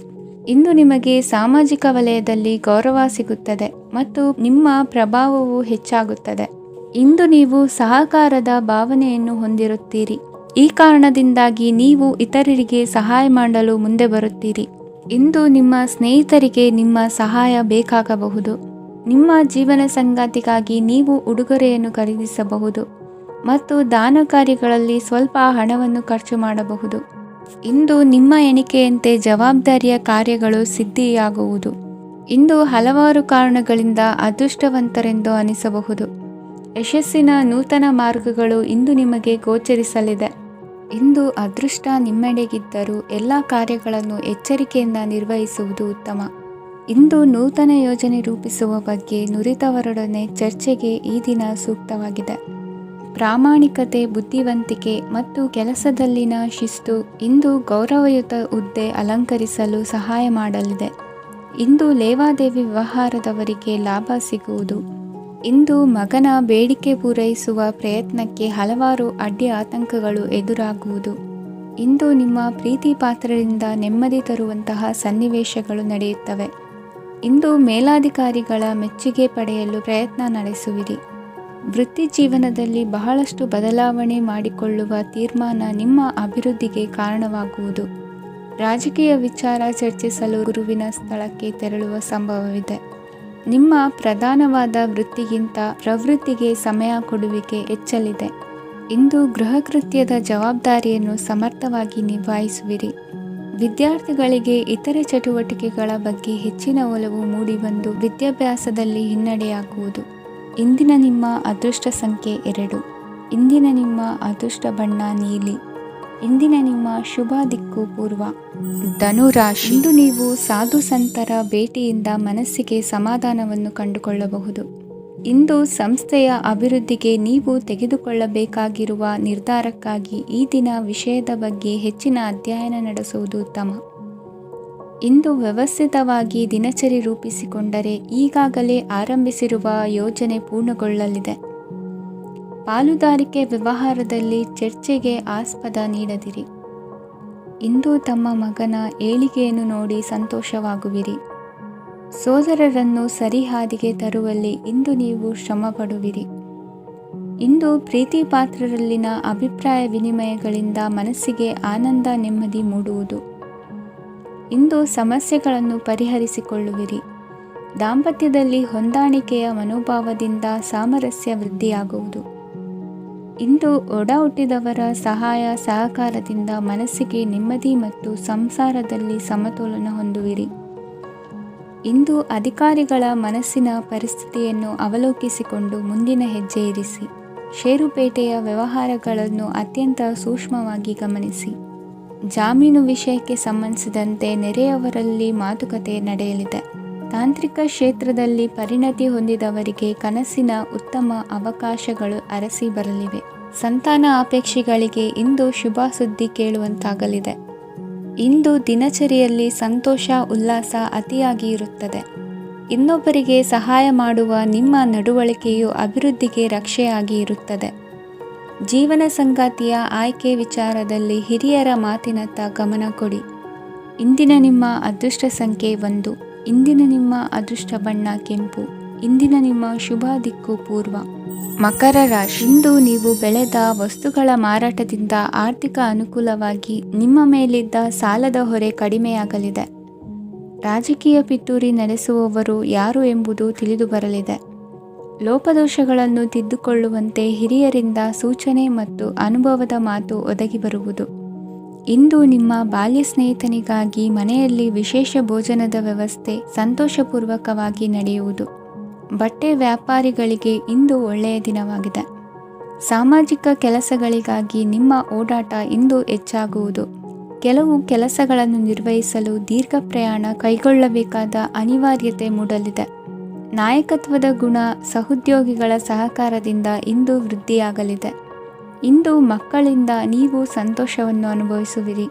ಇಂದು ನಿಮಗೆ ಸಾಮಾಜಿಕ ವಲಯದಲ್ಲಿ ಗೌರವ ಸಿಗುತ್ತದೆ ಮತ್ತು ನಿಮ್ಮ ಪ್ರಭಾವವು ಹೆಚ್ಚಾಗುತ್ತದೆ. ಇಂದು ನೀವು ಸಹಕಾರದ ಭಾವನೆಯನ್ನು ಹೊಂದಿರುತ್ತೀರಿ. ಈ ಕಾರಣದಿಂದಾಗಿ ನೀವು ಇತರರಿಗೆ ಸಹಾಯ ಮಾಡಲು ಮುಂದೆ ಬರುತ್ತೀರಿ. ಇಂದು ನಿಮ್ಮ ಸ್ನೇಹಿತರಿಗೆ ನಿಮ್ಮ ಸಹಾಯ ಬೇಕಾಗಬಹುದು. ನಿಮ್ಮ ಜೀವನ ಸಂಗಾತಿಗಾಗಿ ನೀವು ಉಡುಗೊರೆಯನ್ನು ಖರೀದಿಸಬಹುದು ಮತ್ತು ದಾನ ಕಾರ್ಯಗಳಲ್ಲಿ ಸ್ವಲ್ಪ ಹಣವನ್ನು ಖರ್ಚು ಮಾಡಬಹುದು. ಇಂದು ನಿಮ್ಮ ಎಣಿಕೆಯಂತೆ ಜವಾಬ್ದಾರಿಯ ಕಾರ್ಯಗಳು ಸಿದ್ಧಿಯಾಗುವುದು. ಇಂದು ಹಲವಾರು ಕಾರಣಗಳಿಂದ ಅದೃಷ್ಟವಂತರೆಂದು ಅನಿಸಬಹುದು. ಯಶಸ್ಸಿನ ನೂತನ ಮಾರ್ಗಗಳು ಇಂದು ನಿಮಗೆ ಗೋಚರಿಸಲಿದೆ. ಇಂದು ಅದೃಷ್ಟ ನಿಮ್ಮೆಡೆಗಿದ್ದರೂ ಎಲ್ಲ ಕಾರ್ಯಗಳನ್ನು ಎಚ್ಚರಿಕೆಯಿಂದ ನಿರ್ವಹಿಸುವುದು ಉತ್ತಮ. ಇಂದು ನೂತನ ಯೋಜನೆ ರೂಪಿಸುವ ಬಗ್ಗೆ ನುರಿತವರೊಡನೆ ಚರ್ಚೆಗೆ ಈ ದಿನ ಸೂಕ್ತವಾಗಿದೆ. ಪ್ರಾಮಾಣಿಕತೆ, ಬುದ್ಧಿವಂತಿಕೆ ಮತ್ತು ಕೆಲಸದಲ್ಲಿನ ಶಿಸ್ತು ಇಂದು ಗೌರವಯುತ ಹುದ್ದೆ ಅಲಂಕರಿಸಲು ಸಹಾಯ ಮಾಡಲಿದೆ. ಇಂದು ಲೇವಾದೇವಿ ವ್ಯವಹಾರದವರಿಗೆ ಲಾಭ ಸಿಗುವುದು. ಇಂದು ಮಗನ ಬೇಡಿಕೆ ಪೂರೈಸುವ ಪ್ರಯತ್ನಕ್ಕೆ ಹಲವಾರು ಅಡ್ಡಿ ಆತಂಕಗಳು ಎದುರಾಗುವುದು. ಇಂದು ನಿಮ್ಮ ಪ್ರೀತಿ ಪಾತ್ರರಿಂದ ನೆಮ್ಮದಿ ತರುವಂತಹ ಸನ್ನಿವೇಶಗಳು ನಡೆಯುತ್ತವೆ. ಇಂದು ಮೇಲಾಧಿಕಾರಿಗಳ ಮೆಚ್ಚುಗೆ ಪಡೆಯಲು ಪ್ರಯತ್ನ ನಡೆಸುವಿರಿ. ವೃತ್ತಿ ಜೀವನದಲ್ಲಿ ಬಹಳಷ್ಟು ಬದಲಾವಣೆ ಮಾಡಿಕೊಳ್ಳುವ ತೀರ್ಮಾನ ನಿಮ್ಮ ಅಭಿವೃದ್ಧಿಗೆ ಕಾರಣವಾಗುವುದು. ರಾಜಕೀಯ ವಿಚಾರ ಚರ್ಚಿಸಲು ಗುರುವಿನ ಸ್ಥಳಕ್ಕೆ ತೆರಳುವ ಸಂಭವವಿದೆ. ನಿಮ್ಮ ಪ್ರಧಾನವಾದ ವೃತ್ತಿಗಿಂತ ಪ್ರವೃತ್ತಿಗೆ ಸಮಯ ಕೊಡುವಿಕೆ ಹೆಚ್ಚಲಿದೆ. ಇಂದು ಗೃಹ ಕೃತ್ಯದ ಜವಾಬ್ದಾರಿಯನ್ನು ಸಮರ್ಥವಾಗಿ ನಿಭಾಯಿಸುವಿರಿ. ವಿದ್ಯಾರ್ಥಿಗಳಿಗೆ ಇತರೆ ಚಟುವಟಿಕೆಗಳ ಬಗ್ಗೆ ಹೆಚ್ಚಿನ ಒಲವು ಮೂಡಿಬಂದು ವಿದ್ಯಾಭ್ಯಾಸದಲ್ಲಿ ಹಿನ್ನಡೆಯಾಗುವುದು. ಇಂದಿನ ನಿಮ್ಮ ಅದೃಷ್ಟ ಸಂಖ್ಯೆ 2. ಇಂದಿನ ನಿಮ್ಮ ಅದೃಷ್ಟ ಬಣ್ಣ ನೀಲಿ. ಇಂದಿನ ನಿಮ್ಮ ಶುಭ ದಿಕ್ಕು ಪೂರ್ವ. ಧನುರಾಶಿ. ಇಂದು ನೀವು ಸಾಧು ಸಂತರ ಭೇಟಿಯಿಂದ ಮನಸ್ಸಿಗೆ ಸಮಾಧಾನವನ್ನು ಕಂಡುಕೊಳ್ಳಬಹುದು. ಇಂದು ಸಂಸ್ಥೆಯ ಅಭಿವೃದ್ಧಿಗೆ ನೀವು ತೆಗೆದುಕೊಳ್ಳಬೇಕಾಗಿರುವ ನಿರ್ಧಾರಕ್ಕಾಗಿ ಈ ದಿನ ವಿಷಯದ ಬಗ್ಗೆ ಹೆಚ್ಚಿನ ಅಧ್ಯಯನ ನಡೆಸುವುದು ಉತ್ತಮ. ಇಂದು ವ್ಯವಸ್ಥಿತವಾಗಿ ದಿನಚರಿ ರೂಪಿಸಿಕೊಂಡರೆ ಈಗಾಗಲೇ ಆರಂಭಿಸಿರುವ ಯೋಜನೆ ಪೂರ್ಣಗೊಳ್ಳಲಿದೆ. ಪಾಲುದಾರಿಕೆ ವ್ಯವಹಾರದಲ್ಲಿ ಚರ್ಚೆಗೆ ಆಸ್ಪದ ನೀಡದಿರಿ. ಇಂದು ತಮ್ಮ ಮಗನ ಏಳಿಗೆಯನ್ನು ನೋಡಿ ಸಂತೋಷವಾಗುವಿರಿ. ಸೋದರರನ್ನು ಸರಿಹಾದಿಗೆ ತರುವಲ್ಲಿ ಇಂದು ನೀವು ಶ್ರಮಪಡುವಿರಿ. ಇಂದು ಪ್ರೀತಿ ಪಾತ್ರರಲ್ಲಿನ ಅಭಿಪ್ರಾಯ ವಿನಿಮಯಗಳಿಂದ ಮನಸ್ಸಿಗೆ ಆನಂದ ನೆಮ್ಮದಿ ಮೂಡುವುದು. ಇಂದು ಸಮಸ್ಯೆಗಳನ್ನು ಪರಿಹರಿಸಿಕೊಳ್ಳುವಿರಿ. ದಾಂಪತ್ಯದಲ್ಲಿ ಹೊಂದಾಣಿಕೆಯ ಮನೋಭಾವದಿಂದ ಸಾಮರಸ್ಯ ವೃದ್ಧಿಯಾಗುವುದು. ಇಂದು ಒಡ ಹುಟ್ಟಿದವರ ಸಹಾಯ ಸಹಕಾರದಿಂದ ಮನಸ್ಸಿಗೆ ನೆಮ್ಮದಿ ಮತ್ತು ಸಂಸಾರದಲ್ಲಿ ಸಮತೋಲನ ಹೊಂದುವಿರಿ. ಇಂದು ಅಧಿಕಾರಿಗಳ ಮನಸ್ಸಿನ ಪರಿಸ್ಥಿತಿಯನ್ನು ಅವಲೋಕಿಸಿಕೊಂಡು ಮುಂದಿನ ಹೆಜ್ಜೆ ಇರಿಸಿ. ಷೇರುಪೇಟೆಯ ವ್ಯವಹಾರಗಳನ್ನು ಅತ್ಯಂತ ಸೂಕ್ಷ್ಮವಾಗಿ ಗಮನಿಸಿ. ಜಾಮೀನು ವಿಷಯಕ್ಕೆ ಸಂಬಂಧಿಸಿದಂತೆ ನೆರೆಯವರಲ್ಲಿ ಮಾತುಕತೆ ನಡೆಯಲಿದೆ. ತಾಂತ್ರಿಕ ಕ್ಷೇತ್ರದಲ್ಲಿ ಪರಿಣತಿ ಹೊಂದಿದವರಿಗೆ ಕನಸಿನ ಉತ್ತಮ ಅವಕಾಶಗಳು ಅರಸಿ ಬರಲಿವೆ. ಸಂತಾನ ಅಪೇಕ್ಷಿಗಳಿಗೆ ಇಂದು ಶುಭ ಸುದ್ದಿ ಕೇಳುವಂತಾಗಲಿದೆ. ಇಂದು ದಿನಚರಿಯಲ್ಲಿ ಸಂತೋಷ ಉಲ್ಲಾಸ ಅತಿಯಾಗಿ ಇರುತ್ತದೆ. ಇನ್ನೊಬ್ಬರಿಗೆ ಸಹಾಯ ಮಾಡುವ ನಿಮ್ಮ ನಡವಳಿಕೆಯು ಅಭಿವೃದ್ಧಿಗೆ ರಕ್ಷೆಯಾಗಿ ಇರುತ್ತದೆ. ಜೀವನ ಸಂಗಾತಿಯ ಆಯ್ಕೆ ವಿಚಾರದಲ್ಲಿ ಹಿರಿಯರ ಮಾತಿನತ್ತ ಗಮನ ಕೊಡಿ. ಇಂದಿನ ನಿಮ್ಮ ಅದೃಷ್ಟ ಸಂಖ್ಯೆ 1. ಇಂದಿನ ನಿಮ್ಮ ಅದೃಷ್ಟ ಬಣ್ಣ ಕೆಂಪು. ಇಂದಿನ ನಿಮ್ಮ ಶುಭ ದಿಕ್ಕು ಪೂರ್ವ. ಮಕರ ರಾಶಿ. ಇಂದು ನೀವು ಬೆಳೆದ ವಸ್ತುಗಳ ಮಾರಾಟದಿಂದ ಆರ್ಥಿಕ ಅನುಕೂಲವಾಗಿ ನಿಮ್ಮ ಮೇಲಿದ್ದ ಸಾಲದ ಹೊರೆ ಕಡಿಮೆಯಾಗಲಿದೆ. ರಾಜಕೀಯ ಪಿತೂರಿ ನಡೆಸುವವರು ಯಾರು ಎಂಬುದು ತಿಳಿದು ಬರಲಿದೆ. ಲೋಪದೋಷಗಳನ್ನು ತಿದ್ದುಕೊಳ್ಳುವಂತೆ ಹಿರಿಯರಿಂದ ಸೂಚನೆ ಮತ್ತು ಅನುಭವದ ಮಾತು ಒದಗಿ ಬರುವುದು. ಇಂದು ನಿಮ್ಮ ಬಾಲ್ಯ ಸ್ನೇಹಿತನಿಗಾಗಿ ಮನೆಯಲ್ಲಿ ವಿಶೇಷ ಭೋಜನದ ವ್ಯವಸ್ಥೆ ಸಂತೋಷಪೂರ್ವಕವಾಗಿ ನಡೆಯುವುದು. ಬಟ್ಟೆ ವ್ಯಾಪಾರಿಗಳಿಗೆ ಇಂದು ಒಳ್ಳೆಯ ದಿನವಾಗಿದೆ. ಸಾಮಾಜಿಕ ಕೆಲಸಗಳಿಗಾಗಿ ನಿಮ್ಮ ಓಡಾಟ ಇಂದು ಹೆಚ್ಚಾಗುವುದು. ಕೆಲವು ಕೆಲಸಗಳನ್ನು ನಿರ್ವಹಿಸಲು ದೀರ್ಘ ಪ್ರಯಾಣ ಕೈಗೊಳ್ಳಬೇಕಾದ ಅನಿವಾರ್ಯತೆ ಮೂಡಲಿದೆ. ನಾಯಕತ್ವದ ಗುಣ ಸಹೋದ್ಯೋಗಿಗಳ ಸಹಕಾರದಿಂದ ಇಂದು ವೃದ್ಧಿಯಾಗಲಿದೆ. ಇಂದು ಮಕ್ಕಳಿಂದ ನೀವು ಸಂತೋಷವನ್ನು ಅನುಭವಿಸುವಿರಿ.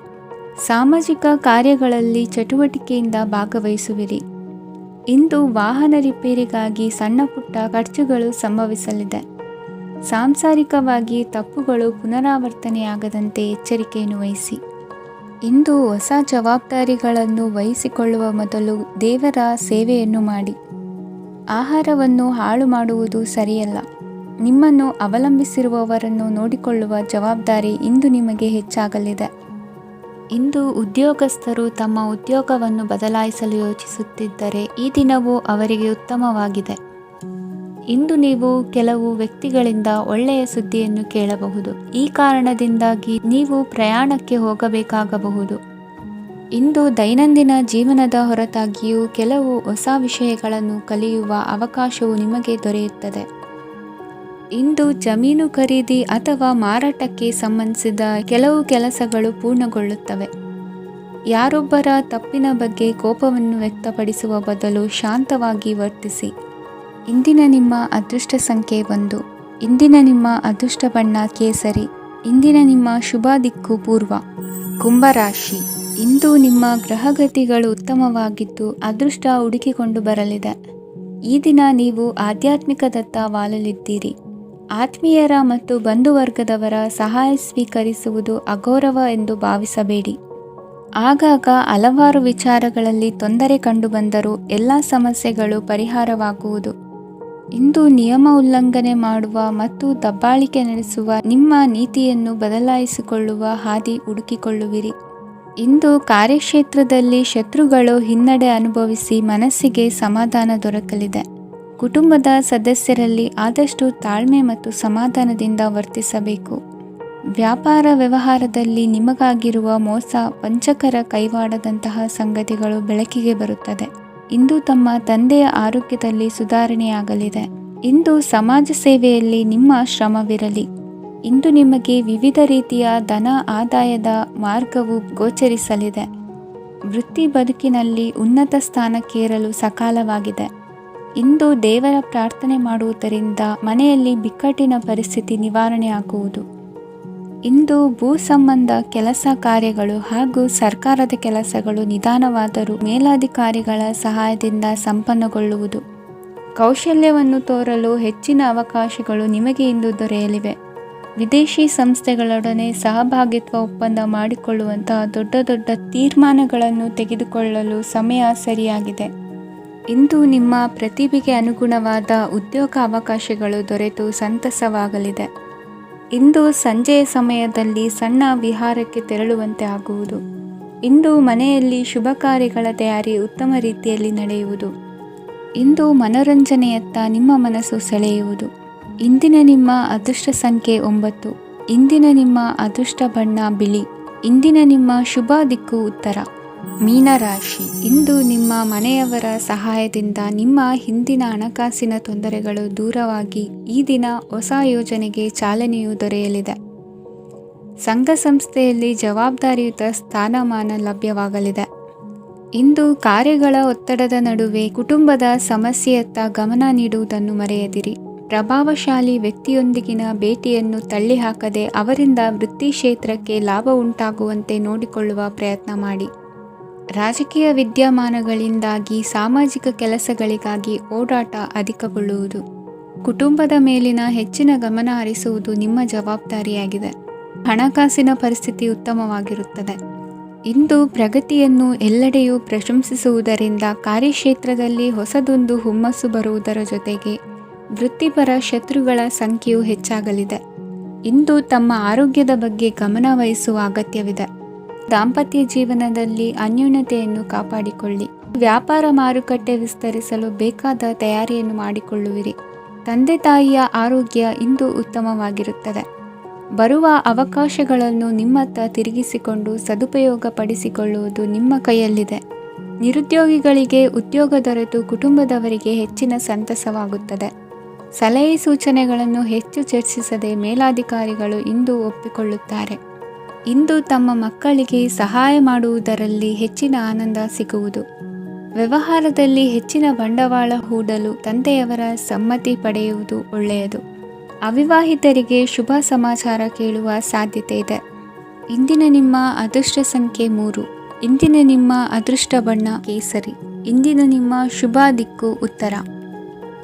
ಸಾಮಾಜಿಕ ಕಾರ್ಯಗಳಲ್ಲಿ ಚಟುವಟಿಕೆಯಿಂದ ಭಾಗವಹಿಸುವಿರಿ. ಇಂದು ವಾಹನ ರಿಪೇರಿಗಾಗಿ ಸಣ್ಣ ಪುಟ್ಟ ಖರ್ಚುಗಳು ಸಂಭವಿಸಲಿದೆ. ಸಾಂಸಾರಿಕವಾಗಿ ತಪ್ಪುಗಳು ಪುನರಾವರ್ತನೆಯಾಗದಂತೆ ಎಚ್ಚರಿಕೆಯನ್ನು ವಹಿಸಿ. ಇಂದು ಹೊಸ ಜವಾಬ್ದಾರಿಗಳನ್ನು ವಹಿಸಿಕೊಳ್ಳುವ ಮೊದಲು ದೇವರ ಸೇವೆಯನ್ನು ಮಾಡಿ. ಆಹಾರವನ್ನು ಹಾಳು ಮಾಡುವುದು ಸರಿಯಲ್ಲ. ನಿಮ್ಮನ್ನು ಅವಲಂಬಿಸಿರುವವರನ್ನು ನೋಡಿಕೊಳ್ಳುವ ಜವಾಬ್ದಾರಿ ಇಂದು ನಿಮಗೆ ಹೆಚ್ಚಾಗಲಿದೆ. ಇಂದು ಉದ್ಯೋಗಸ್ಥರು ತಮ್ಮ ಉದ್ಯೋಗವನ್ನು ಬದಲಾಯಿಸಲು ಯೋಚಿಸುತ್ತಿದ್ದರೆ ಈ ದಿನವೂ ಅವರಿಗೆ ಉತ್ತಮವಾಗಿದೆ. ಇಂದು ನೀವು ಕೆಲವು ವ್ಯಕ್ತಿಗಳಿಂದ ಒಳ್ಳೆಯ ಸುದ್ದಿಯನ್ನು ಕೇಳಬಹುದು. ಈ ಕಾರಣದಿಂದಾಗಿ ನೀವು ಪ್ರಯಾಣಕ್ಕೆ ಹೋಗಬೇಕಾಗಬಹುದು. ಇಂದು ದೈನಂದಿನ ಜೀವನದ ಹೊರತಾಗಿಯೂ ಕೆಲವು ಹೊಸ ವಿಷಯಗಳನ್ನು ಕಲಿಯುವ ಅವಕಾಶವು ನಿಮಗೆ ದೊರೆಯುತ್ತದೆ. ಇಂದು ಜಮೀನು ಖರೀದಿ ಅಥವಾ ಮಾರಾಟಕ್ಕೆ ಸಂಬಂಧಿಸಿದ ಕೆಲವು ಕೆಲಸಗಳು ಪೂರ್ಣಗೊಳ್ಳುತ್ತವೆ. ಯಾರೊಬ್ಬರ ತಪ್ಪಿನ ಬಗ್ಗೆ ಕೋಪವನ್ನು ವ್ಯಕ್ತಪಡಿಸುವ ಬದಲು ಶಾಂತವಾಗಿ ವರ್ತಿಸಿ. ಇಂದಿನ ನಿಮ್ಮ ಅದೃಷ್ಟ ಸಂಖ್ಯೆ 1. ಇಂದಿನ ನಿಮ್ಮ ಅದೃಷ್ಟ ಬಣ್ಣ ಕೇಸರಿ. ಇಂದಿನ ನಿಮ್ಮ ಶುಭ ದಿಕ್ಕು ಪೂರ್ವ. ಕುಂಭರಾಶಿ. ಇಂದು ನಿಮ್ಮ ಗ್ರಹಗತಿಗಳು ಉತ್ತಮವಾಗಿದ್ದು ಅದೃಷ್ಟ ಹುಡುಕಿಕೊಂಡು ಬರಲಿದೆ. ಈ ದಿನ ನೀವು ಆಧ್ಯಾತ್ಮಿಕದತ್ತ ವಾಲಲಿದ್ದೀರಿ. ಆತ್ಮೀಯರ ಮತ್ತು ಬಂಧುವರ್ಗದವರ ಸಹಾಯ ಸ್ವೀಕರಿಸುವುದು ಅಗೌರವ ಎಂದು ಭಾವಿಸಬೇಡಿ. ಆಗಾಗ ಹಲವಾರು ವಿಚಾರಗಳಲ್ಲಿ ತೊಂದರೆ ಕಂಡುಬಂದರೂ ಎಲ್ಲ ಸಮಸ್ಯೆಗಳು ಪರಿಹಾರವಾಗುವುದು. ಇಂದು ನಿಯಮ ಉಲ್ಲಂಘನೆ ಮಾಡುವ ಮತ್ತು ದಬ್ಬಾಳಿಕೆ ನಡೆಸುವ ನಿಮ್ಮ ನೀತಿಯನ್ನು ಬದಲಾಯಿಸಿಕೊಳ್ಳುವ ಹಾದಿ ಹುಡುಕಿಕೊಳ್ಳುವಿರಿ. ಇಂದು ಕಾರ್ಯಕ್ಷೇತ್ರದಲ್ಲಿ ಶತ್ರುಗಳು ಹಿನ್ನಡೆ ಅನುಭವಿಸಿ ಮನಸ್ಸಿಗೆ ಸಮಾಧಾನ ದೊರಕಲಿದೆ. ಕುಟುಂಬದ ಸದಸ್ಯರಲ್ಲಿ ಆದಷ್ಟು ತಾಳ್ಮೆ ಮತ್ತು ಸಮಾಧಾನದಿಂದ ವರ್ತಿಸಬೇಕು. ವ್ಯಾಪಾರ ವ್ಯವಹಾರದಲ್ಲಿ ನಿಮಗಾಗಿರುವ ಮೋಸ, ವಂಚಕರ ಕೈವಾಡದಂತಹ ಸಂಗತಿಗಳು ಬೆಳಕಿಗೆ ಬರುತ್ತದೆ. ಇಂದು ತಮ್ಮ ತಂದೆಯ ಆರೋಗ್ಯದಲ್ಲಿ ಸುಧಾರಣೆಯಾಗಲಿದೆ. ಇಂದು ಸಮಾಜ ಸೇವೆಯಲ್ಲಿ ನಿಮ್ಮ ಶ್ರಮವಿರಲಿ. ಇಂದು ನಿಮಗೆ ವಿವಿಧ ರೀತಿಯ ಧನ ಆದಾಯದ ಮಾರ್ಗವು ಗೋಚರಿಸಲಿದೆ. ವೃತ್ತಿ ಬದುಕಿನಲ್ಲಿ ಉನ್ನತ ಸ್ಥಾನಕ್ಕೇರಲು ಸಕಾಲವಾಗಿದೆ. ಇಂದು ದೇವರ ಪ್ರಾರ್ಥನೆ ಮಾಡುವುದರಿಂದ ಮನೆಯಲ್ಲಿ ಬಿಕ್ಕಟ್ಟಿನ ಪರಿಸ್ಥಿತಿ ನಿವಾರಣೆಯಾಗುವುದು. ಇಂದು ಭೂ ಸಂಬಂಧ ಕೆಲಸ ಕಾರ್ಯಗಳು ಹಾಗೂ ಸರ್ಕಾರದ ಕೆಲಸಗಳು ನಿಧಾನವಾದರೂ ಮೇಲಾಧಿಕಾರಿಗಳ ಸಹಾಯದಿಂದ ಸಂಪನ್ನಗೊಳ್ಳುವುದು. ಕೌಶಲ್ಯವನ್ನು ತೋರಲು ಹೆಚ್ಚಿನ ಅವಕಾಶಗಳು ನಿಮಗೆ ಇಂದು ದೊರೆಯಲಿವೆ. ವಿದೇಶಿ ಸಂಸ್ಥೆಗಳೊಡನೆ ಸಹಭಾಗಿತ್ವ ಒಪ್ಪಂದ ಮಾಡಿಕೊಳ್ಳುವಂತಹ ದೊಡ್ಡ ದೊಡ್ಡ ತೀರ್ಮಾನಗಳನ್ನು ತೆಗೆದುಕೊಳ್ಳಲು ಸಮಯ ಸರಿಯಾಗಿದೆ. ಇಂದು ನಿಮ್ಮ ಪ್ರತಿಭೆಗೆ ಅನುಗುಣವಾದ ಉದ್ಯೋಗ ಅವಕಾಶಗಳು ದೊರೆತು ಸಂತಸವಾಗಲಿದೆ. ಇಂದು ಸಂಜೆಯ ಸಮಯದಲ್ಲಿ ಸಣ್ಣ ವಿಹಾರಕ್ಕೆ ತೆರಳುವಂತೆ ಆಗುವುದು. ಇಂದು ಮನೆಯಲ್ಲಿ ಶುಭ ಕಾರ್ಯಗಳ ತಯಾರಿ ಉತ್ತಮ ರೀತಿಯಲ್ಲಿ ನಡೆಯುವುದು. ಇಂದು ಮನೋರಂಜನೆಯತ್ತ ನಿಮ್ಮ ಮನಸ್ಸು ಸೆಳೆಯುವುದು. ಇಂದಿನ ನಿಮ್ಮ ಅದೃಷ್ಟ ಸಂಖ್ಯೆ 9. ಇಂದಿನ ನಿಮ್ಮ ಅದೃಷ್ಟ ಬಣ್ಣ ಬಿಳಿ. ಇಂದಿನ ನಿಮ್ಮ ಶುಭ ದಿಕ್ಕು ಉತ್ತರ. ಮೀನರಾಶಿ. ಇಂದು ನಿಮ್ಮ ಮನೆಯವರ ಸಹಾಯದಿಂದ ನಿಮ್ಮ ಹಿಂದಿನ ಹಣಕಾಸಿನ ತೊಂದರೆಗಳು ದೂರವಾಗಿ ಈ ದಿನ ಹೊಸ ಯೋಜನೆಗೆ ಚಾಲನೆಯು ದೊರೆಯಲಿದೆ. ಸಂಘ ಸಂಸ್ಥೆಯಲ್ಲಿ ಜವಾಬ್ದಾರಿಯುತ ಸ್ಥಾನಮಾನ ಲಭ್ಯವಾಗಲಿದೆ. ಇಂದು ಕಾರ್ಯಗಳ ಒತ್ತಡದ ನಡುವೆ ಕುಟುಂಬದ ಸಮಸ್ಯೆಯತ್ತ ಗಮನ ನೀಡುವುದನ್ನು ಮರೆಯದಿರಿ. ಪ್ರಭಾವಶಾಲಿ ವ್ಯಕ್ತಿಯೊಂದಿಗಿನ ಭೇಟಿಯನ್ನು ತಳ್ಳಿಹಾಕದೆ ಅವರಿಂದ ವೃತ್ತಿ ಕ್ಷೇತ್ರಕ್ಕೆ ಲಾಭ ಉಂಟಾಗುವಂತೆ ನೋಡಿಕೊಳ್ಳುವ ಪ್ರಯತ್ನ ಮಾಡಿ. ರಾಜಕೀಯ ವಿದ್ಯಮಾನಗಳಿಂದಾಗಿ ಸಾಮಾಜಿಕ ಕೆಲಸಗಳಿಗಾಗಿ ಓಡಾಟ ಅಧಿಕಗೊಳ್ಳುವುದು. ಕುಟುಂಬದ ಮೇಲಿನ ಹೆಚ್ಚಿನ ಗಮನ ಹರಿಸುವುದು ನಿಮ್ಮ ಜವಾಬ್ದಾರಿಯಾಗಿದೆ. ಹಣಕಾಸಿನ ಪರಿಸ್ಥಿತಿ ಉತ್ತಮವಾಗಿರುತ್ತದೆ. ಇಂದು ಪ್ರಗತಿಯನ್ನು ಎಲ್ಲೆಡೆಯೂ ಪ್ರಶಂಸಿಸುವುದರಿಂದ ಕಾರ್ಯಕ್ಷೇತ್ರದಲ್ಲಿ ಹೊಸದೊಂದು ಹುಮ್ಮಸ್ಸು ಬರುವುದರ ಜೊತೆಗೆ ವೃತ್ತಿಪರ ಶತ್ರುಗಳ ಸಂಖ್ಯೆಯು ಹೆಚ್ಚಾಗಲಿದೆ. ಇಂದು ತಮ್ಮ ಆರೋಗ್ಯದ ಬಗ್ಗೆ ಗಮನ ವಹಿಸುವ ಅಗತ್ಯವಿದೆ. ದಾಂಪತ್ಯ ಜೀವನದಲ್ಲಿ ಅನ್ಯೋನ್ಯತೆಯನ್ನು ಕಾಪಾಡಿಕೊಳ್ಳಿ. ವ್ಯಾಪಾರ ಮಾರುಕಟ್ಟೆ ವಿಸ್ತರಿಸಲು ಬೇಕಾದ ತಯಾರಿಯನ್ನು ಮಾಡಿಕೊಳ್ಳುವಿರಿ. ತಂದೆ ತಾಯಿಯ ಆರೋಗ್ಯ ಇಂದು ಉತ್ತಮವಾಗಿರುತ್ತದೆ. ಬರುವ ಅವಕಾಶಗಳನ್ನು ನಿಮ್ಮತ್ತ ತಿರುಗಿಸಿಕೊಂಡು ಸದುಪಯೋಗಪಡಿಸಿಕೊಳ್ಳುವುದು ನಿಮ್ಮ ಕೈಯಲ್ಲಿದೆ. ನಿರುದ್ಯೋಗಿಗಳಿಗೆ ಉದ್ಯೋಗ ದೊರೆತು ಕುಟುಂಬದವರಿಗೆ ಹೆಚ್ಚಿನ ಸಂತಸವಾಗುತ್ತದೆ. ಸಲಹೆ ಸೂಚನೆಗಳನ್ನು ಹೆಚ್ಚು ಚರ್ಚಿಸದೆ ಮೇಲಾಧಿಕಾರಿಗಳು ಇಂದು ಒಪ್ಪಿಕೊಳ್ಳುತ್ತಾರೆ. ಇಂದು ತಮ್ಮ ಮಕ್ಕಳಿಗೆ ಸಹಾಯ ಮಾಡುವುದರಲ್ಲಿ ಹೆಚ್ಚಿನ ಆನಂದ ಸಿಗುವುದು. ವ್ಯವಹಾರದಲ್ಲಿ ಹೆಚ್ಚಿನ ಬಂಡವಾಳ ಹೂಡಲು ತಂದೆಯವರ ಸಮ್ಮತಿ ಪಡೆಯುವುದು ಒಳ್ಳೆಯದು. ಅವಿವಾಹಿತರಿಗೆ ಶುಭ ಸಮಾಚಾರ ಕೇಳುವ ಸಾಧ್ಯತೆ ಇದೆ. ಇಂದಿನ ನಿಮ್ಮ ಅದೃಷ್ಟ ಸಂಖ್ಯೆ 3. ಇಂದಿನ ನಿಮ್ಮ ಅದೃಷ್ಟ ಬಣ್ಣ ಕೇಸರಿ. ಇಂದಿನ ನಿಮ್ಮ ಶುಭ ದಿಕ್ಕು ಉತ್ತರ.